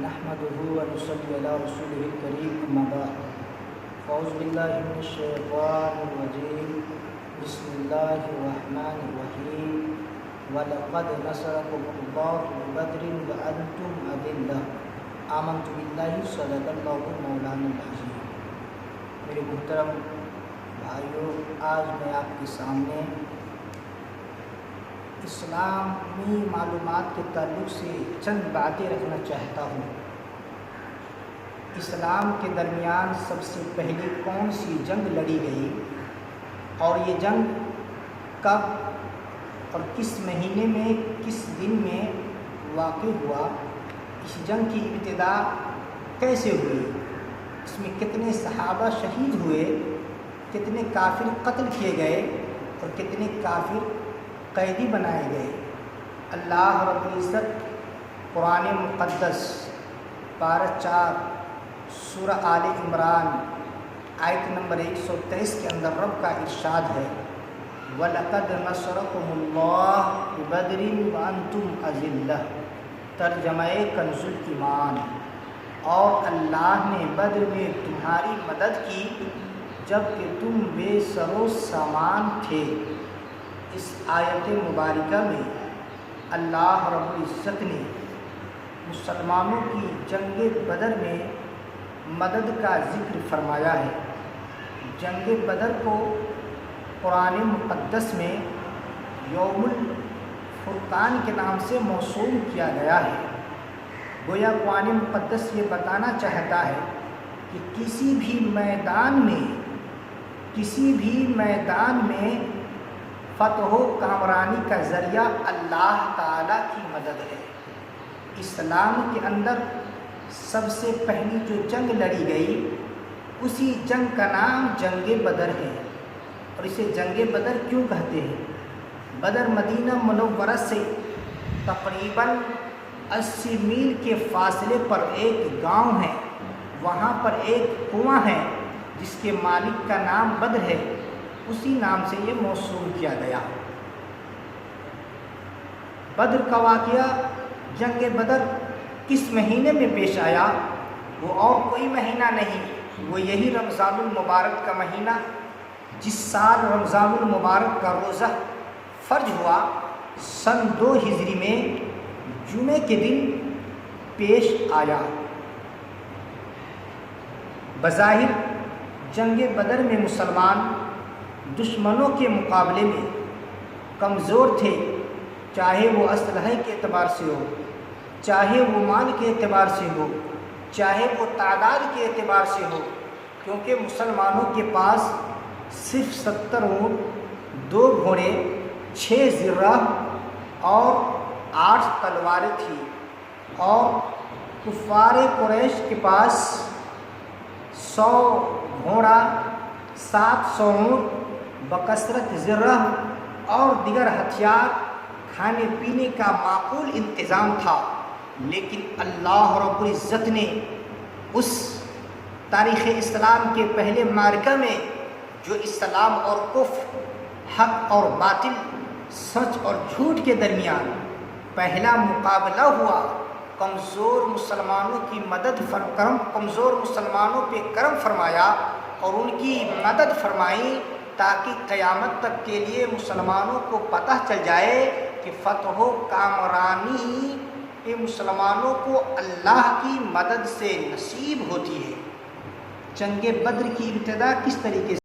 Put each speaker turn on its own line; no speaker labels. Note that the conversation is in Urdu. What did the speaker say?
نحمده ونصلي على رسوله الكريم أما بعد أعوذ بالله من الشيطان الرجيم بسم الله الرحمن الرحيم وَلَقَدْ نَصَرَكُمُ اللَّهُ بِبَدْرٍ وَأَنْتُمْ أَذِلَّةٌ آمنت باللہ صدق اللہ مولانا العظیم۔ میرے محترم بھائیوں، آج میں آپ کے سامنے اسلامی معلومات کے تعلق سے چند باتیں رکھنا چاہتا ہوں۔ اسلام کے درمیان سب سے پہلے کون سی جنگ لڑی گئی اور یہ جنگ کب اور کس مہینے میں کس دن میں واقع ہوا، اس جنگ کی ابتدا کیسے ہوئی، اس میں کتنے صحابہ شہید ہوئے، کتنے کافر قتل کیے گئے اور کتنے کافر قیدی بنائے گئے۔ اللہ رب العزت قرآن مقدس پارہ 4 سورہ آل عمران آیت نمبر 123 کے اندر رب کا ارشاد ہے، وَلَقَدْ نَصَرَكُمُ اللَّهُ بِبَدْرٍ وَأَنْتُمْ أَذِلَّةٌ، ترجمہ کنز الایمان، اور اللہ نے بدر میں تمہاری مدد کی جب کہ تم بے سر و سامان تھے۔ اس آیت مبارکہ میں اللہ رب العزت نے مسلمانوں کی جنگ بدر میں مدد کا ذکر فرمایا ہے۔ جنگ بدر کو قرآن مقدس میں یوم الفرقان کے نام سے موسوم کیا گیا ہے۔ گویا قرآن مقدس یہ بتانا چاہتا ہے کہ کسی بھی میدان میں فتح و کامرانی کا ذریعہ اللہ تعالیٰ کی مدد ہے۔ اسلام کے اندر سب سے پہلی جو جنگ لڑی گئی، اسی جنگ کا نام جنگ بدر ہے۔ اور اسے جنگ بدر کیوں کہتے ہیں؟ بدر مدینہ منورہ سے تقریباً 80 میل کے فاصلے پر ایک گاؤں ہے، وہاں پر ایک کنواں ہے جس کے مالک کا نام بدر ہے، اسی نام سے یہ موسوم کیا گیا۔ بدر کا واقعہ جنگ بدر کس مہینے میں پیش آیا؟ وہ اور کوئی مہینہ نہیں، وہ یہی رمضان المبارک کا مہینہ، جس سال رمضان المبارک کا روزہ فرض ہوا سن 2 ہجری میں جمعے کے دن پیش آیا۔ بظاہر جنگ بدر میں مسلمان دشمنوں کے مقابلے میں کمزور تھے، چاہے وہ اسلحے کے اعتبار سے ہو، چاہے وہ مال کے اعتبار سے ہو، چاہے وہ تعداد کے اعتبار سے ہو، کیونکہ مسلمانوں کے پاس صرف 70 اونٹ، 2 گھوڑے، 6 زرہ اور 8 تلواریں تھیں، اور کفار قریش کے پاس 100 گھوڑا، 700 اونٹ، بکثرت زرہ اور دیگر ہتھیار، کھانے پینے کا معقول انتظام تھا۔ لیکن اللہ رب العزت نے اس تاریخ اسلام کے پہلے معرکہ میں جو اسلام اور کفر، حق اور باطل، سچ اور جھوٹ کے درمیان پہلا مقابلہ ہوا، کمزور مسلمانوں کی کمزور مسلمانوں پہ کرم فرمایا اور ان کی مدد فرمائی، تاکہ قیامت تک کے لیے مسلمانوں کو پتہ چل جائے کہ فتح و کامرانی یہ مسلمانوں کو اللہ کی مدد سے نصیب ہوتی ہے۔ جنگ بدر کی ابتدا کس طریقے سے